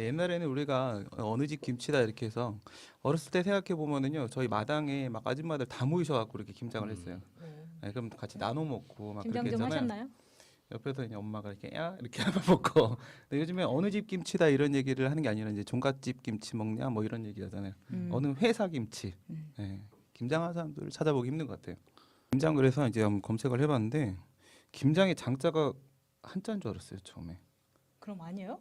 옛날에는 우리가 어느 집 김치다 이렇게 해서 어렸을 때 생각해 보면은요 저희 마당에 막 아줌마들 다 모이셔갖고 이렇게 김장을 했어요. 네, 그럼 같이 나눠 먹고 막 김장 그렇게 좀 했잖아요. 하셨나요? 옆에서 이제 엄마가 이렇게 야 이렇게 하면 먹고. 근데 요즘에 어느 집 김치다 이런 얘기를 하는 게 아니라 이제 종갓집 김치 먹냐 뭐 이런 얘기 하잖아요. 어느 회사 김치. 네, 김장하는 사람들을 찾아보기 힘든 것 같아요. 김장 그래서 이제 한번 검색을 해봤는데 김장의 장자가 한자인 줄 알았어요 처음에. 그럼 아니에요?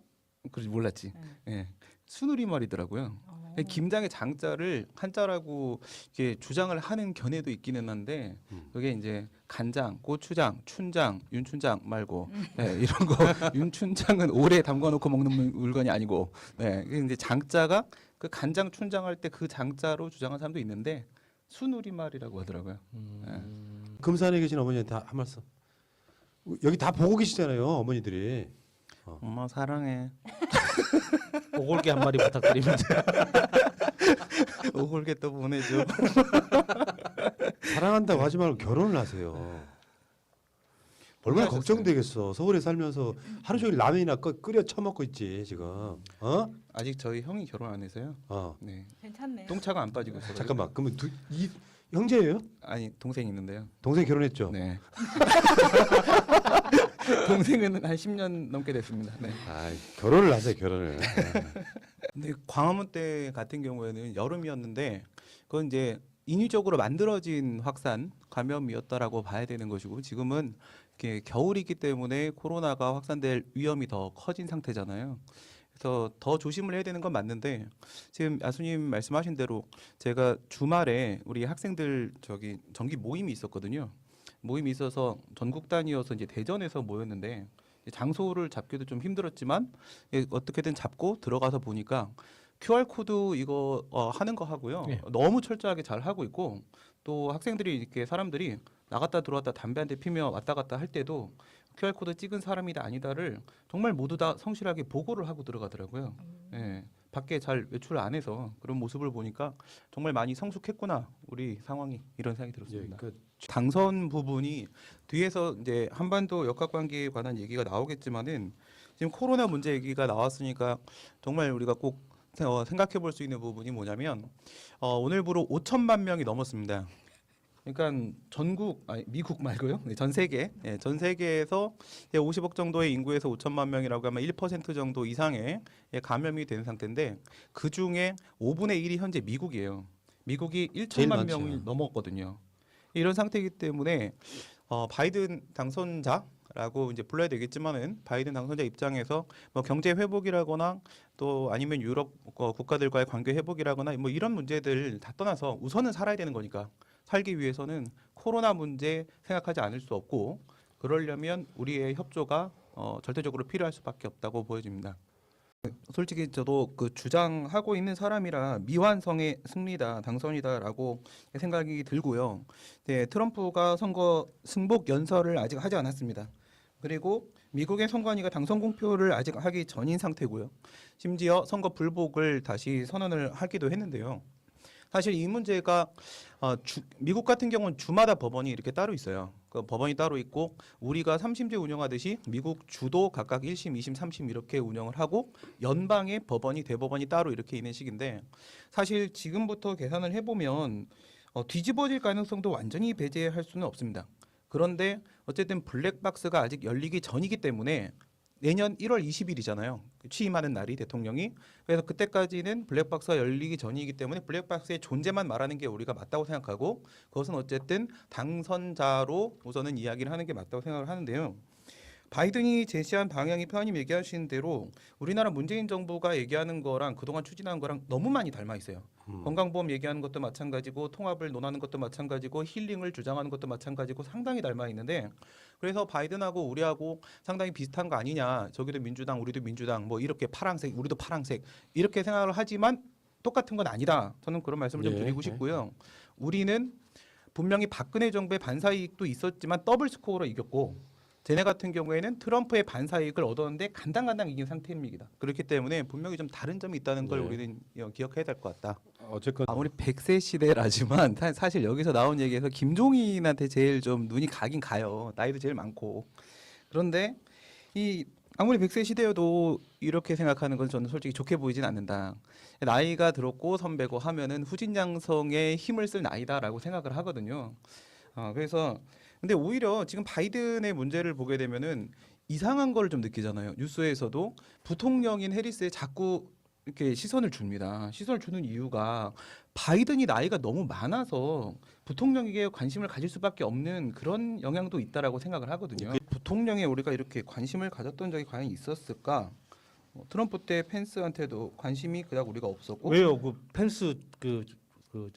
그러지 몰랐지. 네. 예. 순우리말이더라고요. 어. 김장의 장자를 한자라고 이렇게 주장을 하는 견해도 있기는 한데 그게 이제 간장, 고추장, 춘장, 윤춘장 말고 네, 이런 거 윤춘장은 오래 담가놓고 먹는 물건이 아니고 네, 이제 장자가 그 간장, 춘장 할 때 그 장자로 주장하는 사람도 있는데 순우리말이라고 하더라고요. 금산에 계신 어머니한테 한 말씀. 여기 다 보고 계시잖아요, 어머니들이. 엄마 사랑해. 오골개 한 마리 부탁드립니다. 오골개 또 보내줘. 사랑한다고 하지 말고 결혼을 하세요. 얼마나 하셨어요? 걱정되겠어. 서울에 살면서 하루 종일 라면이나 끓여 처먹고 있지 지금. 어? 아직 저희 형이 결혼 안 해서요. 어. 네. 괜찮네. 똥차가 안 빠지고 있어요. 잠깐만. 그러면 이 형제예요? 아니 동생이 있는데요. 동생 결혼했죠? 네. 동생은 한 10년 넘게 됐습니다. 네. 아, 결혼을 하세요, 결혼을. 근데 광화문 때 같은 경우에는 여름이었는데 그건 이제 인위적으로 만들어진 확산 감염이었다라고 봐야 되는 것이고 지금은 이렇게 겨울이기 때문에 코로나가 확산될 위험이 더 커진 상태잖아요. 그래서 더 조심을 해야 되는 건 맞는데 지금 야수님 말씀하신 대로 제가 주말에 우리 학생들 저기 정기 모임이 있었거든요. 모임이 있어서 전국 단위여서 이제 대전에서 모였는데 장소를 잡기도 좀 힘들었지만 어떻게든 잡고 들어가서 보니까 QR 코드 이거 하는 거 하고요. 예. 너무 철저하게 잘 하고 있고 또 학생들이 이렇게 사람들이 나갔다 들어왔다 담배 한 대 피며 왔다 갔다 할 때도 QR 코드 찍은 사람이다 아니다를 정말 모두 다 성실하게 보고를 하고 들어가더라고요. 예. 밖에 잘 외출 안 해서 그런 모습을 보니까 정말 많이 성숙했구나 우리 상황이 이런 생각이 들었습니다. 예, 그 당선 부분이 뒤에서 이제 한반도 역학관계에 관한 얘기가 나오겠지만은 지금 코로나 문제 얘기가 나왔으니까 정말 우리가 꼭 생각해 볼 수 있는 부분이 뭐냐면 오늘부로 5천만 명이 넘었습니다. 그러니까 전국 아니 미국 말고요. 네, 전 세계. 네, 전 세계에서 50억 정도의 인구에서 5천만 명이라고 하면 1% 정도 이상의 감염이 된 상태인데 그 중에 5분의 1이 현재 미국이에요. 미국이 제일 1천만 많죠. 명이 넘었거든요. 이런 상태이기 때문에 바이든 당선자라고 이제 불러야 되겠지만은 바이든 당선자 입장에서 뭐 경제 회복이라거나 또 아니면 유럽 국가들과의 관계 회복이라거나 뭐 이런 문제들 다 떠나서 우선은 살아야 되는 거니까 살기 위해서는 코로나 문제 생각하지 않을 수 없고 그러려면 우리의 협조가 절대적으로 필요할 수밖에 없다고 보여집니다. 솔직히 저도 그 주장하고 있는 사람이라 미완성의 승리다, 당선이다라고 생각이 들고요. 네, 트럼프가 선거 승복 연설을 아직 하지 않았습니다. 그리고 미국의 선관위가 당선 공표를 아직 하기 전인 상태고요. 심지어 선거 불복을 다시 선언을 하기도 했는데요. 사실 이 문제가 미국 같은 경우는 주마다 법원이 이렇게 따로 있어요. 그 법원이 따로 있고 우리가 3심제 운영하듯이 미국 주도 각각 1심, 2심, 3심 이렇게 운영을 하고 연방의 법원이 대법원이 따로 이렇게 있는 식인데 사실 지금부터 계산을 해보면 뒤집어질 가능성도 완전히 배제할 수는 없습니다. 그런데 어쨌든 블랙박스가 아직 열리기 전이기 때문에 내년 1월 20일이잖아요. 취임하는 날이 대통령이. 그래서 그때까지는 블랙박스가 열리기 전이기 때문에 블랙박스의 존재만 말하는 게 우리가 맞다고 생각하고 그것은 어쨌든 당선자로 우선은 이야기를 하는 게 맞다고 생각을 하는데요. 바이든이 제시한 방향이 표현님 얘기하신 대로 우리나라 문재인 정부가 얘기하는 거랑 그동안 추진한 거랑 너무 많이 닮아 있어요. 건강보험 얘기하는 것도 마찬가지고 통합을 논하는 것도 마찬가지고 힐링을 주장하는 것도 마찬가지고 상당히 닮아 있는데 그래서 바이든하고 우리하고 상당히 비슷한 거 아니냐. 저기도 민주당 우리도 민주당 뭐 이렇게 파랑색 우리도 파랑색 이렇게 생각을 하지만 똑같은 건 아니다. 저는 그런 말씀을 좀 예, 드리고 예. 싶고요. 우리는 분명히 박근혜 정부의 반사이익도 있었지만 더블 스코어로 이겼고 쟤네 같은 경우에는 트럼프의 반사이익을 얻었는데 간당간당 이긴 상태입니다. 그렇기 때문에 분명히 좀 다른 점이 있다는 걸 네. 우리는 기억해야 될 것 같다. 어쨌건 아무리 100세 시대라지만 사실 여기서 나온 얘기에서 김종인한테 제일 좀 눈이 가긴 가요. 나이도 제일 많고. 그런데 이 아무리 100세 시대여도 이렇게 생각하는 건 저는 솔직히 좋게 보이진 않는다. 나이가 들었고 선배고 하면은 후진양성에 힘을 쓸 나이다라고 생각을 하거든요. 그래서 근데 오히려 지금 바이든의 문제를 보게 되면은 이상한 걸 좀 느끼잖아요. 뉴스에서도 부통령인 해리스에 자꾸 이렇게 시선을 줍니다. 시선을 주는 이유가 바이든이 나이가 너무 많아서 부통령에게 관심을 가질 수밖에 없는 그런 영향도 있다라고 생각을 하거든요. 부통령에 우리가 이렇게 관심을 가졌던 적이 과연 있었을까? 트럼프 때 펜스한테도 관심이 그닥 우리가 없었고 왜요? 그 펜스 그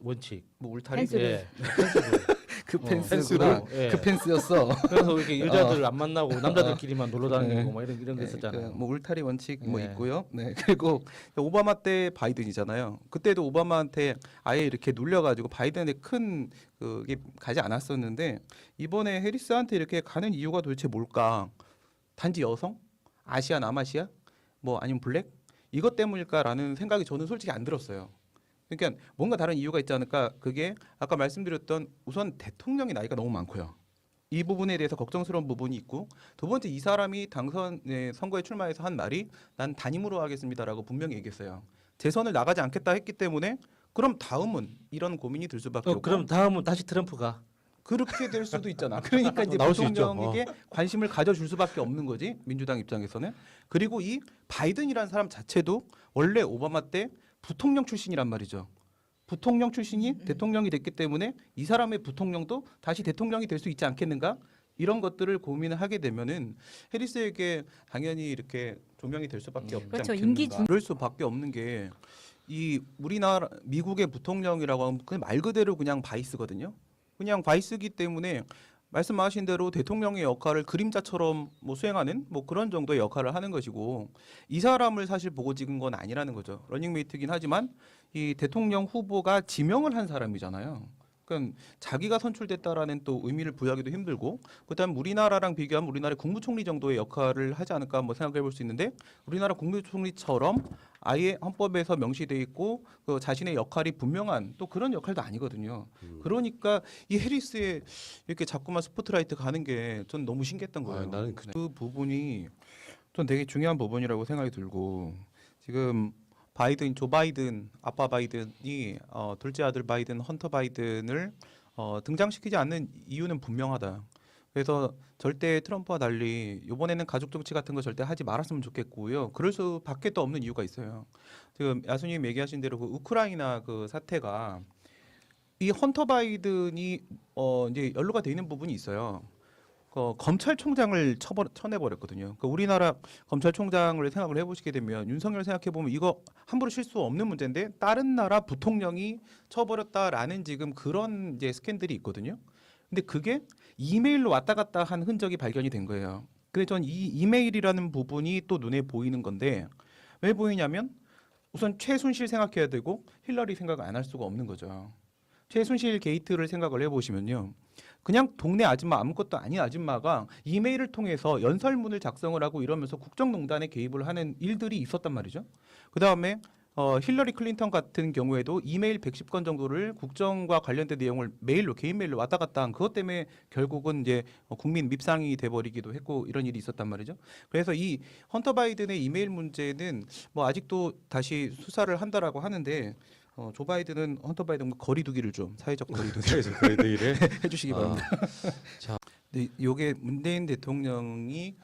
원칙. 뭐 울타리 펜스를. 예. 펜스를. 그 펜스구나. 펜스로 예. 그 펜스였어. 그래서 이렇게 여자들 안 만나고 남자들끼리만 놀러 다니고 막 이런 게 네, 있었잖아요. 뭐 울타리 원칙 뭐 네. 있고요. 네. 그리고 오바마 때 바이든이잖아요. 그때도 오바마한테 아예 이렇게 눌려가지고 바이든에 큰 그게 가지 않았었는데 이번에 해리스한테 이렇게 가는 이유가 도대체 뭘까? 단지 여성? 아시아 남아시아? 뭐 아니면 블랙? 이것 때문일까라는 생각이 저는 솔직히 안 들었어요. 그러니까 뭔가 다른 이유가 있지 않을까? 그게 아까 말씀드렸던 우선 대통령의 나이가 너무 많고요. 이 부분에 대해서 걱정스러운 부분이 있고 두 번째 이 사람이 선거에 출마해서 한 말이 난 단임으로 하겠습니다라고 분명히 얘기했어요. 재선을 나가지 않겠다 했기 때문에 그럼 다음은 이런 고민이 들 수밖에 없고 그럼 다음은 다시 트럼프가. 그렇게 될 수도 있잖아. 그러니까 이제 나올 수 있죠. 부통령에게 관심을 가져줄 수밖에 없는 거지 민주당 입장에서는. 그리고 이 바이든이라는 사람 자체도 원래 오바마 때 부통령 출신이란 말이죠. 부통령 출신이 대통령이 됐기 때문에 이 사람의 부통령도 다시 대통령이 될 수 있지 않겠는가? 이런 것들을 고민을 하게 되면은 해리스에게 당연히 이렇게 조명이 될 수밖에 없지 그렇죠. 않겠는가? 임기 중- 그럴 수밖에 없는 게 이 우리나라 미국의 부통령이라고 하면 그냥 말 그대로 그냥 바이스거든요. 그냥 바이스기 때문에 말씀하신 대로 대통령의 역할을 그림자처럼 뭐 수행하는 뭐 그런 정도의 역할을 하는 것이고 이 사람을 사실 보고 찍은 건 아니라는 거죠. 러닝메이트긴 하지만 이 대통령 후보가 지명을 한 사람이잖아요. 그러니까 자기가 선출됐다라는 또 의미를 부여하기도 힘들고 그다음 우리나라랑 비교하면 우리나라의 국무총리 정도의 역할을 하지 않을까 한번 생각해 볼 수 있는데 우리나라 국무총리처럼 아예 헌법에서 명시돼 있고 그 자신의 역할이 분명한 또 그런 역할도 아니거든요. 그러니까 이 해리스에 이렇게 자꾸만 스포트라이트 가는 게 전 너무 신기했던 거예요. 나는 그 부분이 전 되게 중요한 부분이라고 생각이 들고 지금 조 바이든, 아빠 바이든이 둘째 아들 바이든, 헌터 바이든을 등장시키지 않는 이유는 분명하다. 그래서 절대 트럼프와 달리 이번에는 가족 정치 같은 거 절대 하지 말았으면 좋겠고요. 그럴 수밖에 또 없는 이유가 있어요. 지금 야수님 얘기하신 대로 그 우크라이나 그 사태가 이 헌터 바이든이 이제 연루가 돼 있는 부분이 있어요. 검찰총장을 쳐내버렸거든요. 우리나라 검찰총장을 생각을 해보시게 되면 윤석열 생각해 보면 이거 함부로 실수 없는 문제인데 다른 나라 부통령이 쳐버렸다라는 지금 그런 이제 스캔들이 있거든요. 근데 그게 이메일로 왔다 갔다 한 흔적이 발견이 된 거예요. 근데 전 이 이메일이라는 부분이 또 눈에 보이는 건데 왜 보이냐면 우선 최순실 생각해야 되고 힐러리 생각을 안 할 수가 없는 거죠. 최순실 게이트를 생각을 해보시면요. 그냥 동네 아줌마 아무것도 아닌 아줌마가 이메일을 통해서 연설문을 작성을 하고 이러면서 국정농단에 개입을 하는 일들이 있었단 말이죠. 그다음에 힐러리 클린턴 같은 경우에도 이메일 110건 정도를 국정과 관련된 내용을 메일로 개인 메일로 왔다 갔다 한 그것 때문에 결국은 이제 국민 밉상이 돼버리기도 했고 이런 일이 있었단 말이죠. 그래서 이 헌터 바이든의 이메일 문제는 뭐 아직도 다시 수사를 한다라고 하는데 조 바이든은 헌터 바이든과 거리두기를 좀 사회적 거리두기를 거리두기를 해주시기 바랍니다. 근데 이게 문재인 대통령이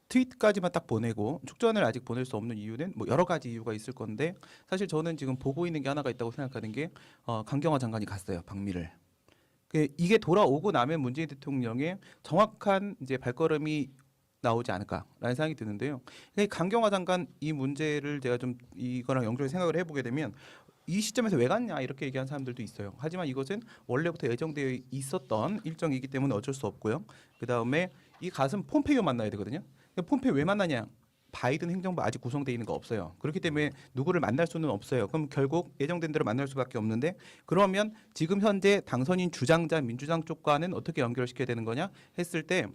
트윗까지만 딱 보내고 축전을 아직 보낼 수 없는 이유는 뭐 여러 가지 이유가 있을 건데 사실 저는 지금 보고 있는 게 하나가 있다고 생각하는 게 강경화 장관이 갔어요 방미를. 이게 돌아오고 나면 문재인 대통령의 정확한 이제 발걸음이 나오지 않을까라는 생각이 드는데요. 강경화 장관 이 문제를 제가 좀 이거랑 연결해 생각을 해보게 되면 이 시점에서 왜 갔냐 이렇게 얘기하는 사람들도 있어요. 하지만 이것은 원래부터 예정되어 있었던 일정이기 때문에 어쩔 수 없고요. 그 다음에 이 갔으면 폼페이오 만나야 되거든요. 폼페이오 왜 만나냐? 바이든 행정부 아직 구성되어 있는 거 없어요. 그렇기 때문에 누구를 만날 수는 없어요. 그럼 결국 예정된 대로 만날 수밖에 없는데 그러면 지금 현재 당선인 주장자 민주당 쪽과는 어떻게 연결시켜야 되는 거냐 했을 때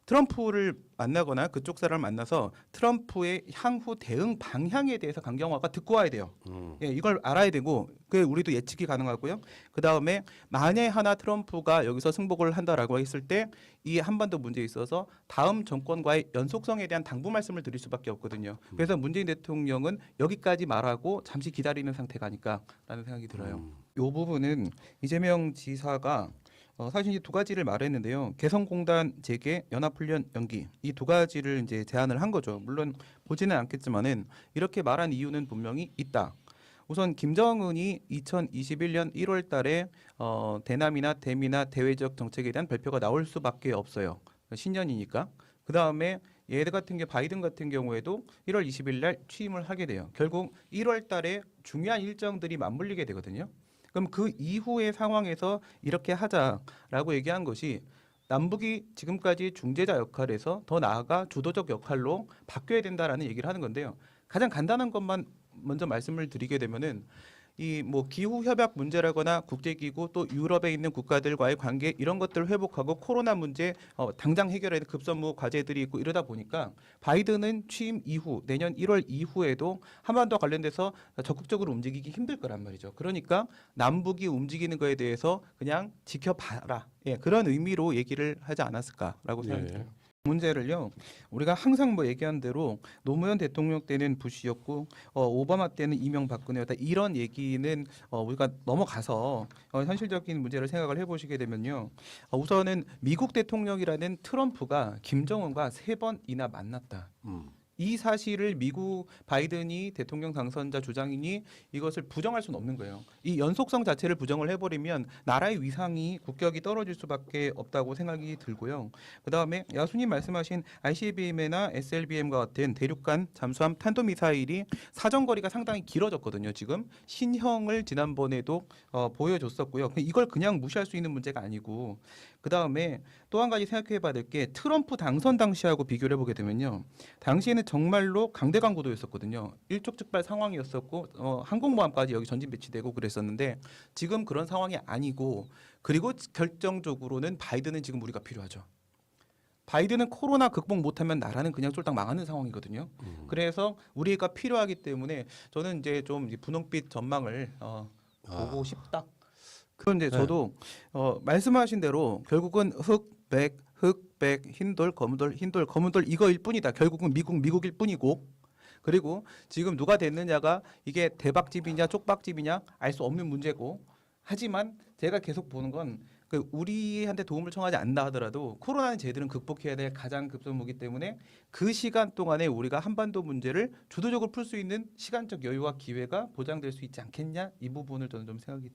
트럼프를 만나거나 그쪽 사람을 만나서 트럼프의 향후 대응 방향에 대해서 강경화가 듣고 와야 돼요. 예, 이걸 알아야 되고 그 우리도 예측이 가능하고요. 그 다음에 만에 하나 트럼프가 여기서 승복을 한다라고 했을 때 이 한반도 문제에 있어서 다음 정권과의 연속성에 대한 당부 말씀을 드릴 수밖에 없거든요. 그래서 문재인 대통령은 여기까지 말하고 잠시 기다리는 상태가 아닐까라는 생각이 들어요. 이 부분은 이재명 지사가 사실 이제 두 가지를 말했는데요. 개성공단 재개, 연합훈련 연기 이 두 가지를 이제 제안을 한 거죠. 물론 보지는 않겠지만은 이렇게 말한 이유는 분명히 있다. 우선 김정은이 2021년 1월달에 대남이나 대미나 대외적 정책에 대한 발표가 나올 수밖에 없어요. 신년이니까. 그 다음에 얘들 같은 게 바이든 같은 경우에도 1월 20일 날 취임을 하게 돼요. 결국 1월달에 중요한 일정들이 맞물리게 되거든요. 그럼 그 이후의 상황에서 이렇게 하자라고 얘기한 것이 남북이 지금까지 중재자 역할에서 더 나아가 주도적 역할로 바뀌어야 된다라는 얘기를 하는 건데요. 가장 간단한 것만 먼저 말씀을 드리게 되면은 이 뭐 기후 협약 문제라거나 국제기구 또 유럽에 있는 국가들과의 관계 이런 것들을 회복하고 코로나 문제 당장 해결해야 될 급선무 과제들이 있고 이러다 보니까 바이든은 취임 이후 내년 1월 이후에도 한반도 관련돼서 적극적으로 움직이기 힘들 거란 말이죠. 그러니까 남북이 움직이는 거에 대해서 그냥 지켜봐라. 예, 그런 의미로 얘기를 하지 않았을까라고 생각해요. 문제를요. 우리가 항상 뭐 얘기한 대로 노무현 대통령 때는 부시였고 오바마 때는 이명박근혜였다. 이런 얘기는 우리가 넘어가서 현실적인 문제를 생각을 해보시게 되면요. 우선은 미국 대통령이라는 트럼프가 김정은과 3번이나 만났다. 이 사실을 미국 바이든이 대통령 당선자 주장이니 이것을 부정할 수는 없는 거예요. 이 연속성 자체를 부정을 해버리면 나라의 위상이 국격이 떨어질 수밖에 없다고 생각이 들고요. 그다음에 야수님 말씀하신 ICBM이나 SLBM과 같은 대륙간 잠수함 탄도미사일이 사정거리가 상당히 길어졌거든요. 지금 신형을 지난번에도 보여줬었고요. 이걸 그냥 무시할 수 있는 문제가 아니고 그다음에 또 한 가지 생각해봐야 될 게 트럼프 당선 당시하고 비교를 해보게 되면요. 당시에는 정말로 강대강구도였었거든요. 일촉즉발 상황이었었고 항공모함까지 여기 전진 배치되고 그랬었는데 지금 그런 상황이 아니고 그리고 결정적으로는 바이든은 지금 우리가 필요하죠. 바이든은 코로나 극복 못하면 나라는 그냥 쫄딱 망하는 상황이거든요. 그래서 우리가 필요하기 때문에 저는 이제 좀 분홍빛 전망을 보고 싶다. 그런데 저도 말씀하신 대로 결국은 흑백, 흰돌, 검은돌, 흰돌, 검은돌 이거일 뿐이다. 결국은 미국일 뿐이고 그리고 지금 누가 됐느냐가 이게 대박집이냐 쪽박집이냐 알 수 없는 문제고 하지만 제가 계속 보는 건 그 우리한테 도움을 청하지 않나 하더라도 코로나는 쟤들은 극복해야 될 가장 급선무기 때문에 그 시간 동안에 우리가 한반도 문제를 주도적으로 풀 수 있는 시간적 여유와 기회가 보장될 수 있지 않겠냐 이 부분을 저는 좀 생각이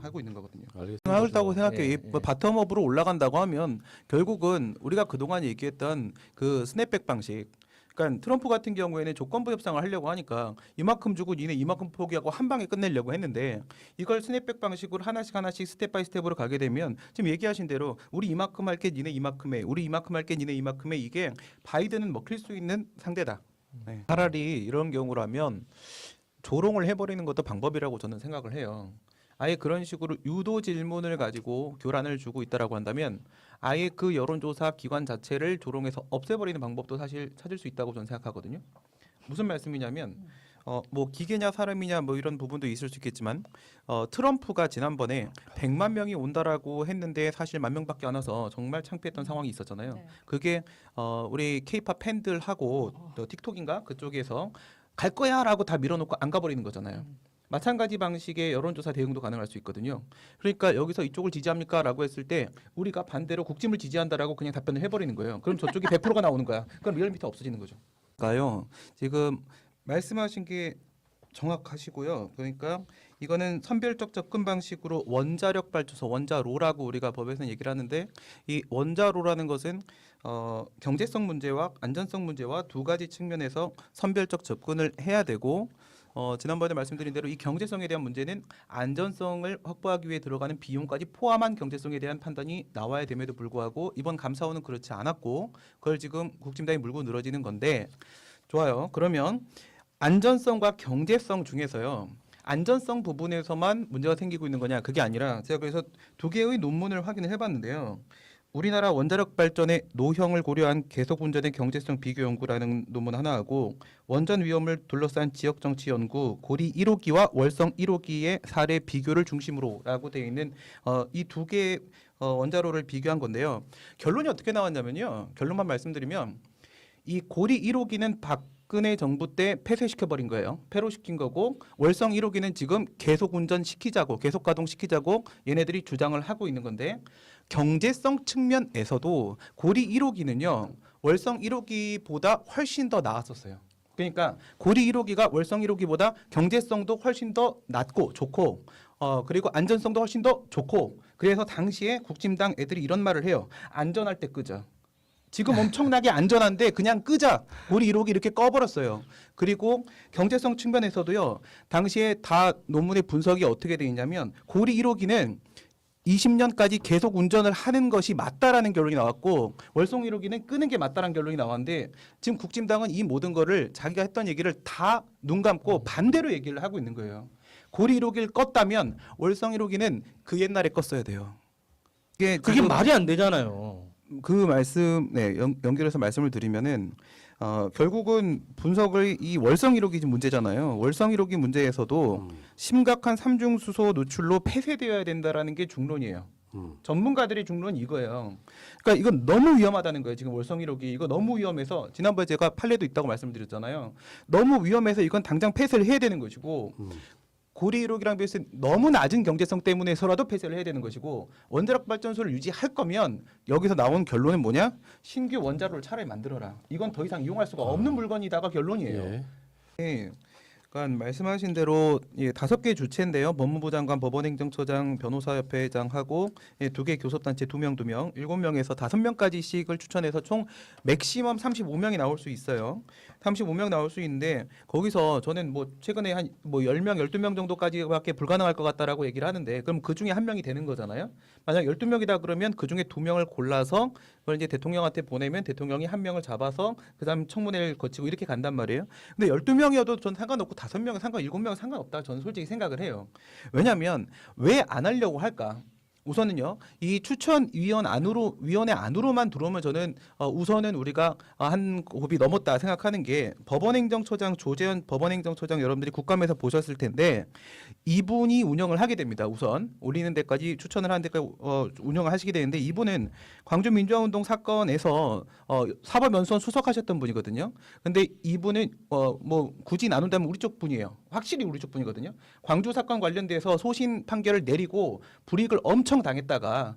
하고 있는 거거든요. 하겠다고 생각해요. 예, 이 바텀업으로 올라간다고 하면 결국은 우리가 그동안 얘기했던 그 스냅백 방식. 그러니까 트럼프 같은 경우에는 조건부 협상을 하려고 하니까 이만큼 주고 니네 이만큼 포기하고 한 방에 끝내려고 했는데 이걸 스냅백 방식으로 하나씩 스텝 바이 스텝으로 가게 되면 지금 얘기하신 대로 우리 이만큼 할게 니네 이만큼 해. 우리 이만큼 할게 니네 이만큼 해. 이게 바이든은 먹힐 수 있는 상대다. 네. 차라리 이런 경우라면 조롱을 해버리는 것도 방법이라고 저는 생각을 해요. 아예 그런 식으로 유도 질문을 가지고 교란을 주고 있다라고 한다면 아예 그 여론조사 기관 자체를 조롱해서 없애버리는 방법도 사실 찾을 수 있다고 저는 생각하거든요. 무슨 말씀이냐면 뭐 기계냐 사람이냐 뭐 이런 부분도 있을 수 있겠지만 트럼프가 지난번에 100만 명이 온다라고 했는데 사실 1만 명밖에 안 와서 정말 창피했던 상황이 있었잖아요. 네. 그게 우리 K-팝 팬들하고 또 틱톡인가 그쪽에서 갈 거야라고 다 밀어놓고 안 가버리는 거잖아요. 마찬가지 방식의 여론조사 대응도 가능할 수 있거든요. 그러니까 여기서 이쪽을 지지합니까라고 했을 때 우리가 반대로 국짐을 지지한다라고 그냥 답변을 해버리는 거예요. 그럼 저쪽이 100%가 나오는 거야. 그럼 리얼미터 없어지는 거죠. 그러니까요. 지금 말씀하신 게 정확하시고요. 그러니까 이거는 선별적 접근 방식으로 원자력 발전소 원자로라고 우리가 법에서는 얘기를 하는데 이 원자로라는 것은 경제성 문제와 안전성 문제와 두 가지 측면에서 선별적 접근을 해야 되고 지난번에 말씀드린 대로 이 경제성에 대한 문제는 안전성을 확보하기 위해 들어가는 비용까지 포함한 경제성에 대한 판단이 나와야 됨에도 불구하고 이번 감사원은 그렇지 않았고 그걸 지금 국짐당이 물고 늘어지는 건데 좋아요. 그러면 안전성과 경제성 중에서요. 안전성 부분에서만 문제가 생기고 있는 거냐 그게 아니라 제가 그래서 두 개의 논문을 확인을 해봤는데요. 우리나라 원자력 발전의 노형을 고려한 계속 운전의 경제성 비교 연구라는 논문 하나 하고 원전 위험을 둘러싼 지역 정치 연구 고리 1호기와 월성 1호기의 사례 비교를 중심으로라고 되어 있는 이 두 개의 원자로를 비교한 건데요. 결론이 어떻게 나왔냐면요. 결론만 말씀드리면 이 고리 1호기는 박근혜 정부 때 폐쇄시켜버린 거예요. 폐로시킨 거고 월성 1호기는 지금 계속 운전시키자고 계속 가동시키자고 얘네들이 주장을 하고 있는 건데 경제성 측면에서도 고리 1호기는요. 월성 1호기보다 훨씬 더 나았었어요. 그러니까 고리 1호기가 월성 1호기보다 경제성도 훨씬 더 낮고 좋고 그리고 안전성도 훨씬 더 좋고 그래서 당시에 국진당 애들이 이런 말을 해요. 안전할 때 끄자. 지금 엄청나게 안전한데 그냥 끄자. 고리 1호기 이렇게 꺼버렸어요. 그리고 경제성 측면에서도요. 당시에 다 논문의 분석이 어떻게 돼 있냐면 고리 1호기는 20년까지 계속 운전을 하는 것이 맞다라는 결론이 나왔고 월성 1호기는 끄는 게 맞다라는 결론이 나왔는데 지금 국진당은 이 모든 거를 자기가 했던 얘기를 다 눈 감고 반대로 얘기를 하고 있는 거예요. 고리 1호기를 껐다면 월성 1호기는 그 옛날에 껐어야 돼요. 그게 말이 안 되잖아요. 그 말씀 연결해서 말씀을 드리면은 결국은 분석을 이 월성 1호기 문제잖아요. 월성 1호기 문제에서도 심각한 삼중 수소 노출로 폐쇄되어야 된다라는 게 중론이에요. 전문가들의 중론이 이거예요. 그러니까 이건 너무 위험하다는 거예요. 지금 월성 1호기 이거 너무 위험해서 지난번에 제가 판례도 있다고 말씀드렸잖아요. 너무 위험해서 이건 당장 폐쇄를 해야 되는 것이고 고리 1호기랑 비해서 너무 낮은 경제성 때문에서라도 폐쇄를 해야 되는 것이고 원자력 발전소를 유지할 거면 여기서 나온 결론은 뭐냐? 신규 원자로를 차라리 만들어라. 이건 더 이상 이용할 수가 없는 물건이다가 결론이에요. 예. 네. 그러니까 말씀하신 대로 5개 주체인데요. 법무부 장관, 법원행정처장, 변호사협회장하고 2개 교섭단체 2명, 7명에서 5명까지씩을 추천해서 총 맥시멈 35명이 나올 수 있어요. 35명 나올 수 있는데 거기서 저는 뭐 최근에 한 10명, 12명 정도까지밖에 불가능할 것 같다라고 얘기를 하는데 그럼 그 중에 한 명이 되는 거잖아요. 만약 12명이다 그러면 그 중에 2명을 골라서 그걸 이제 대통령한테 보내면 대통령이 한 명을 잡아서 그다음 청문회를 거치고 이렇게 간단 말이에요. 근데 12명이어도 전 상관없고 5명은 상관, 7명은 상관없다. 저는 솔직히 생각을 해요. 왜냐하면 왜 안 하려고 할까? 우선은요, 이 위원회 안으로만 들어오면 저는 우선은 우리가 한 곱이 넘었다 생각하는 게 법원행정처장 조재현 법원행정처장 여러분들이 국감에서 보셨을 텐데 이분이 운영을 하게 됩니다. 우선 올리는 데까지 추천을 하는 데까지 운영을 하시게 되는데 이분은 광주 민주화운동 사건에서 사법연수원 수석하셨던 분이거든요. 근데 이분은 뭐 굳이 나눈다면 우리 쪽 분이에요. 확실히 우리 쪽 분이거든요. 광주 사건 관련돼서 소신 판결을 내리고 불이익을 엄청 당했다가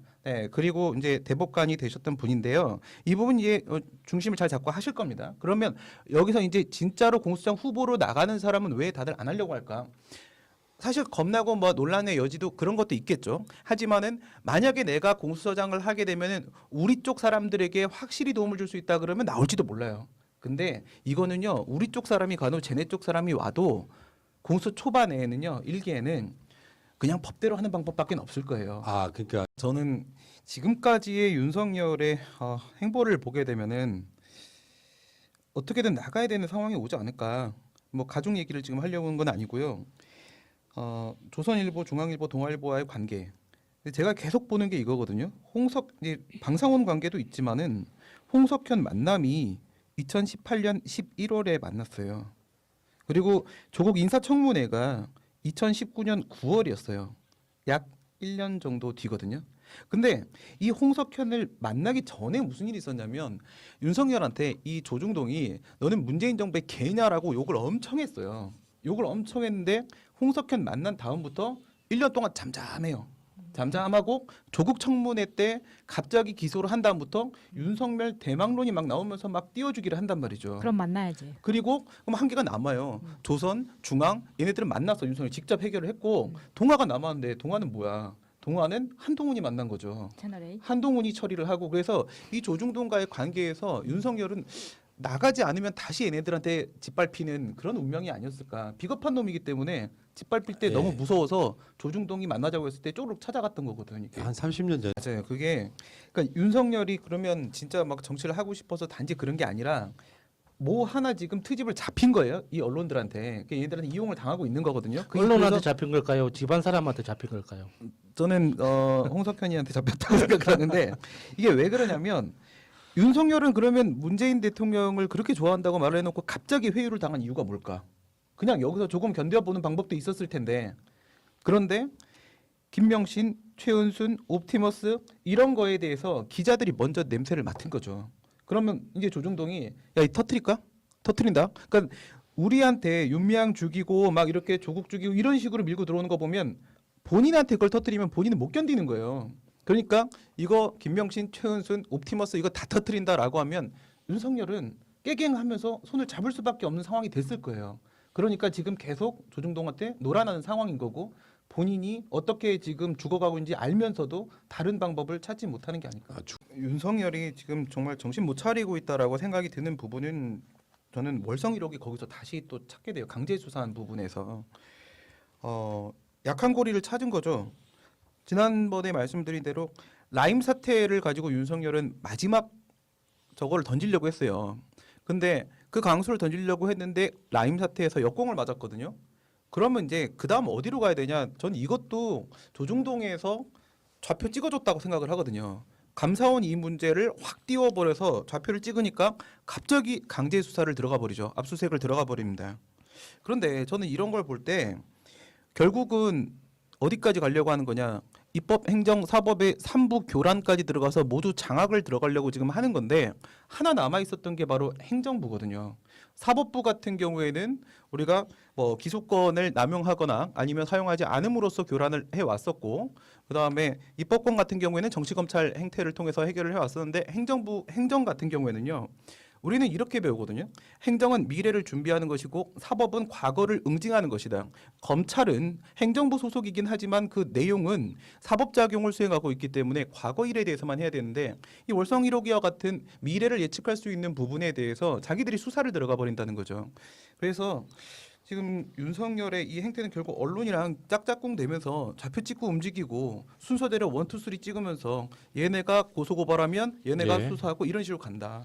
그리고 이제 대법관이 되셨던 분인데요. 이 부분 이제 중심을 잘 잡고 하실 겁니다. 그러면 여기서 이제 진짜로 공수처장 후보로 나가는 사람은 왜 다들 안 하려고 할까? 사실 겁나고 뭐 논란의 여지도 그런 것도 있겠죠. 하지만은 만약에 내가 공수처장을 하게 되면은 우리 쪽 사람들에게 확실히 도움을 줄 수 있다 그러면 나올지도 몰라요. 근데 이거는요. 우리 쪽 사람이 가도 쟤네 쪽 사람이 와도 공수 초반에는요. 1기에는 그냥 법대로 하는 방법밖에 없을 거예요. 아, 그러니까 저는 지금까지의 윤석열의 행보를 보게 되면은 어떻게든 나가야 되는 상황이 오지 않을까. 뭐 가족 얘기를 지금 하려고 하는 건 아니고요. 조선일보, 중앙일보, 동아일보와의 관계. 근데 제가 계속 보는 게 이거거든요. 방상훈 관계도 있지만은 홍석현 만남이 2018년 11월에 만났어요. 그리고 조국 인사청문회가 2019년 9월이었어요. 약 1년 정도 뒤거든요. 근데 이 홍석현을 만나기 전에 무슨 일이 있었냐면 윤석열한테 이 조중동이 너는 문재인 정부의 개냐라고 욕을 엄청 했어요. 욕을 엄청 했는데 홍석현 만난 다음부터 1년 동안 잠잠해요. 잠잠하고 조국 청문회 때 갑자기 기소를 한 다음부터 윤석열 대망론이 막 나오면서 막 띄워주기를 한단 말이죠. 그럼 만나야지. 그리고 그럼 한계가 남아요. 조선, 중앙 얘네들은 만났어. 윤석열이 직접 해결을 했고 동아가 남았는데 동아는 뭐야? 동아는 한동훈이 만난 거죠. 채널 A. 한동훈이 처리를 하고 그래서 이 조중동과의 관계에서 윤석열은 나가지 않으면 다시 얘네들한테 짓밟히는 그런 운명이 아니었을까. 비겁한 놈이기 때문에 짓밟힐 때 예. 너무 무서워서 조중동이 만나자고 했을 때 쪼르륵 찾아갔던 거거든요. 이게. 한 30년 전. 맞아요. 그게 그러니까 윤석열이 그러면 진짜 막 정치를 하고 싶어서 단지 그런 게 아니라 뭐 하나 지금 트집을 잡힌 거예요. 이 언론들한테. 그러니까 얘들한테 이용을 당하고 있는 거거든요. 언론한테 그래서 잡힌 걸까요? 집안 사람한테 잡힌 걸까요? 저는 홍석현이한테 잡혔다고 생각을 하는데 이게 왜 그러냐면 윤석열은 그러면 문재인 대통령을 그렇게 좋아한다고 말을 해놓고 갑자기 회유를 당한 이유가 뭘까? 그냥 여기서 조금 견뎌보는 방법도 있었을 텐데 그런데 김명신, 최은순, 옵티머스 이런 거에 대해서 기자들이 먼저 냄새를 맡은 거죠. 그러면 이제 조중동이 야, 이 터트릴까? 터트린다. 그러니까 우리한테 윤미향 죽이고 막 이렇게 조국 죽이고 이런 식으로 밀고 들어오는 거 보면 본인한테 그걸 터트리면 본인은 못 견디는 거예요. 그러니까 이거 김명신, 최은순, 옵티머스 이거 다 터트린다라고 하면 윤석열은 깨갱하면서 손을 잡을 수밖에 없는 상황이 됐을 거예요. 그러니까 지금 계속 조중동한테 놀아나는 상황인 거고 본인이 어떻게 지금 죽어가고 있는지 알면서도 다른 방법을 찾지 못하는 게 아닐까. 윤석열이 지금 정말 정신 못 차리고 있다라고 생각이 드는 부분은 저는 월성 1호기 거기서 다시 또 찾게 돼요. 강제 수사한 부분에서 약한 고리를 찾은 거죠. 지난번에 말씀드린 대로 라임 사태를 가지고 윤석열은 마지막 저거를 던지려고 했어요. 근데 그 강수를 던지려고 했는데 라임 사태에서 역공을 맞았거든요. 그러면 이제 그 다음 어디로 가야 되냐? 전 이것도 조중동에서 좌표 찍어줬다고 생각을 하거든요. 감사원 이 문제를 확 띄워버려서 좌표를 찍으니까 갑자기 강제 수사를 들어가 버리죠. 압수수색을 들어가 버립니다. 그런데 저는 이런 걸 볼 때 결국은 어디까지 가려고 하는 거냐? 입법, 행정, 사법의 3부 교란까지 들어가서 모두 장악을 들어가려고 지금 하는 건데 하나 남아 있었던 게 바로 행정부거든요. 사법부 같은 경우에는 우리가 뭐 기소권을 남용하거나 아니면 사용하지 않음으로써 교란을 해왔었고 그다음에 입법권 같은 경우에는 정치검찰 행태를 통해서 해결을 해왔었는데 행정부 행정 같은 경우에는요. 우리는 이렇게 배우거든요. 행정은 미래를 준비하는 것이고 사법은 과거를 응징하는 것이다. 검찰은 행정부 소속이긴 하지만 그 내용은 사법작용을 수행하고 있기 때문에 과거 일에 대해서만 해야 되는데 이 월성 1호기와 같은 미래를 예측할 수 있는 부분에 대해서 자기들이 수사를 들어가 버린다는 거죠. 그래서 지금 윤석열의 이 행태는 결국 언론이랑 짝짝꿍 되면서 좌표 찍고 움직이고 순서대로 1, 2, 3 찍으면서 얘네가 고소고발하면 얘네가 예. 수사하고 이런 식으로 간다.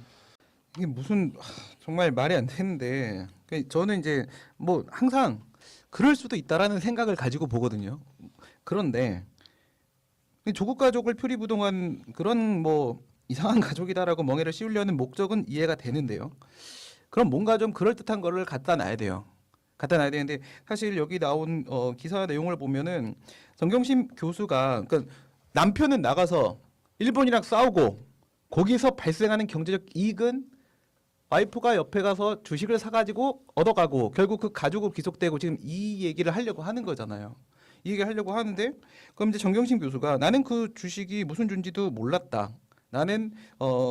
이게 무슨 정말 말이 안 되는데 저는 이제 뭐 항상 그럴 수도 있다라는 생각을 가지고 보거든요. 그런데 조국 가족을 표리부동한 그런 뭐 이상한 가족이다라고 멍해를 씌우려는 목적은 이해가 되는데요. 그럼 뭔가 좀 그럴듯한 거를 갖다 놔야 돼요. 갖다 놔야 되는데 사실 여기 나온 기사 내용을 보면은 정경심 교수가 그러니까 남편은 나가서 일본이랑 싸우고 거기서 발생하는 경제적 이익은 와이프가 옆에 가서 주식을 사가지고 얻어가고 결국 그 가족으로 귀속되고 지금 이 얘기를 하려고 하는 거잖아요. 이 얘기를 하려고 하는데 그럼 이제 정경심 교수가 나는 그 주식이 무슨 주인지도 몰랐다. 나는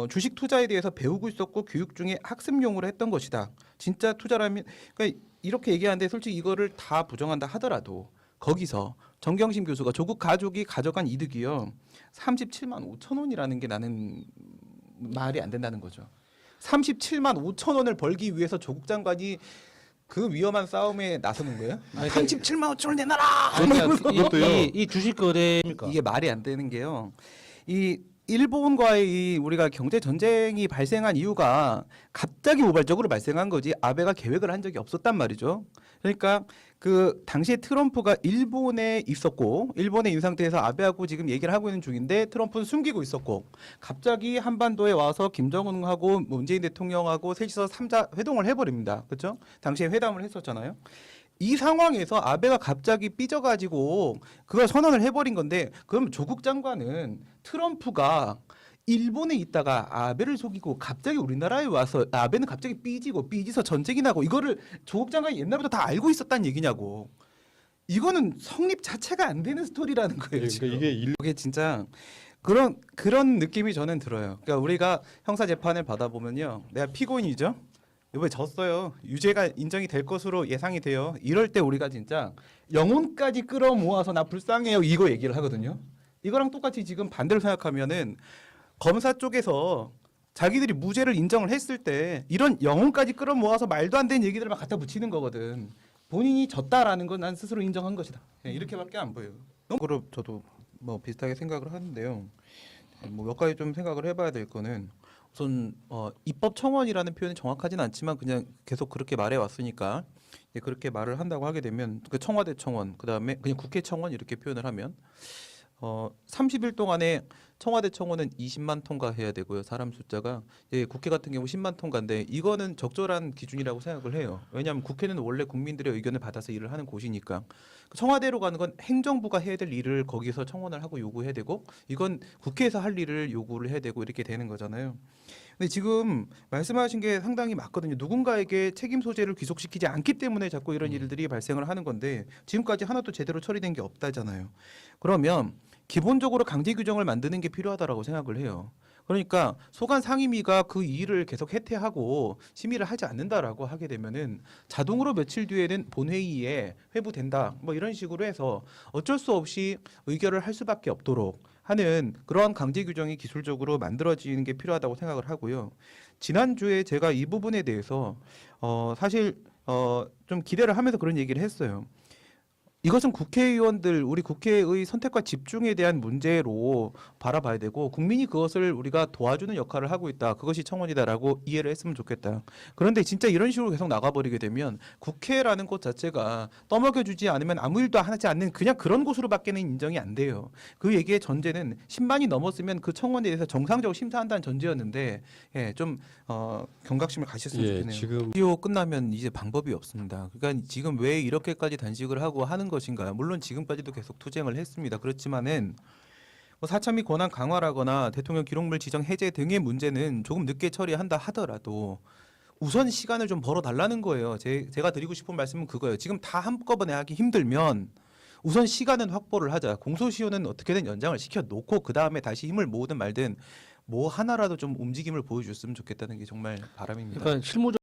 주식 투자에 대해서 배우고 있었고 교육 중에 학습용으로 했던 것이다. 진짜 투자라면 그러니까 이렇게 얘기하는데 솔직히 이거를 다 부정한다 하더라도 거기서 정경심 교수가 조국 가족이 가져간 이득이요 37만 5천 원이라는 게 나는 말이 안 된다는 거죠. 37만 5천 원을 벌기 위해서 조국 장관이 그 위험한 싸움에 나서는 거예요? 아니, 37만 5천 원 내놔라. 이 주식 거래입니까? 이게 말이 안 되는 게요. 이 일본과의 우리가 경제 전쟁이 발생한 이유가 갑자기 우발적으로 발생한 거지 아베가 계획을 한 적이 없었단 말이죠. 그러니까 그 당시에 트럼프가 일본에 있었고 일본에 있는 상태에서 아베하고 지금 얘기를 하고 있는 중인데 트럼프는 숨기고 있었고 갑자기 한반도에 와서 김정은하고 문재인 대통령하고 셋이서 3자 회동을 해버립니다. 그렇죠? 당시에 회담을 했었잖아요. 이 상황에서 아베가 갑자기 삐져가지고 그걸 선언을 해버린 건데 그럼 조국 장관은 트럼프가 일본에 있다가 아베를 속이고 갑자기 우리나라에 와서 아베는 갑자기 삐지서 전쟁이 나고 이거를 조국 장관이 옛날부터 다 알고 있었다는 얘기냐고. 이거는 성립 자체가 안 되는 스토리라는 거예요. 지금. 그러니까 이게 진짜 그런 느낌이 저는 들어요. 그러니까 우리가 형사 재판을 받아보면요, 내가 피고인이죠. 이번에 졌어요. 유죄가 인정이 될 것으로 예상이 돼요. 이럴 때 우리가 진짜 영혼까지 끌어모아서 나 불쌍해요 이거 얘기를 하거든요. 이거랑 똑같이 지금 반대로 생각하면은 검사 쪽에서 자기들이 무죄를 인정을 했을 때 이런 영혼까지 끌어모아서 말도 안 되는 얘기들을 막 갖다 붙이는 거거든. 본인이 졌다라는 건 난 스스로 인정한 것이다. 이렇게밖에 안 보여요. 그럼 저도 뭐 비슷하게 생각을 하는데요. 뭐 몇 가지 좀 생각을 해봐야 될 거는 우선 입법 청원이라는 표현이 정확하진 않지만 그냥 계속 그렇게 말해 왔으니까 그렇게 말을 한다고 하게 되면 그 청와대 청원 그다음에 그냥 국회 청원 이렇게 표현을 하면 30일 동안에 청와대 청원은 20만 통과해야 되고요. 사람 숫자가 국회 같은 경우 10만 통과인데 이거는 적절한 기준이라고 생각을 해요. 왜냐하면 국회는 원래 국민들의 의견을 받아서 일을 하는 곳이니까 청와대로 가는 건 행정부가 해야 될 일을 거기서 청원을 하고 요구해야 되고 이건 국회에서 할 일을 요구를 해야 되고 이렇게 되는 거잖아요. 근데 지금 말씀하신 게 상당히 맞거든요. 누군가에게 책임 소재를 귀속시키지 않기 때문에 자꾸 이런 일들이 발생을 하는 건데 지금까지 하나도 제대로 처리된 게 없다잖아요. 그러면 기본적으로 강제 규정을 만드는 게 필요하다라고 생각을 해요. 그러니까 소관 상임위가 그 일을 계속 해태하고 심의를 하지 않는다라고 하게 되면은 자동으로 며칠 뒤에는 본회의에 회부된다. 뭐 이런 식으로 해서 어쩔 수 없이 의결을 할 수밖에 없도록 하는 그러한 강제 규정이 기술적으로 만들어지는 게 필요하다고 생각을 하고요. 지난주에 제가 이 부분에 대해서 사실 좀 기대를 하면서 그런 얘기를 했어요. 이것은 국회의원들 우리 국회의 선택과 집중에 대한 문제로 바라봐야 되고 국민이 그것을 우리가 도와주는 역할을 하고 있다. 그것이 청원이다라고 이해를 했으면 좋겠다. 그런데 진짜 이런 식으로 계속 나가버리게 되면 국회라는 곳 자체가 떠먹여주지 않으면 아무 일도 하지 않는 그냥 그런 곳으로밖에는 인정이 안 돼요. 그 얘기의 전제는 10만이 넘었으면 그 청원에 대해서 정상적으로 심사한다는 전제였는데 좀 경각심을 가셨으면 좋겠네요. 지금 비오 끝나면 이제 방법이 없습니다. 그러니까 지금 왜 이렇게까지 단식을 하고 하는 것인가? 물론 지금까지도 계속 투쟁을 했습니다. 그렇지만은 뭐 사참위 권한 강화라거나 대통령 기록물 지정 해제 등의 문제는 조금 늦게 처리한다 하더라도 우선 시간을 좀 벌어 달라는 거예요. 제가 드리고 싶은 말씀은 그거예요. 지금 다 한꺼번에 하기 힘들면 우선 시간은 확보를 하자. 공소시효는 어떻게든 연장을 시켜 놓고 그 다음에 다시 힘을 모으든 말든 뭐 하나라도 좀 움직임을 보여줬으면 좋겠다는 게 정말 바람입니다. 그러니까 실무적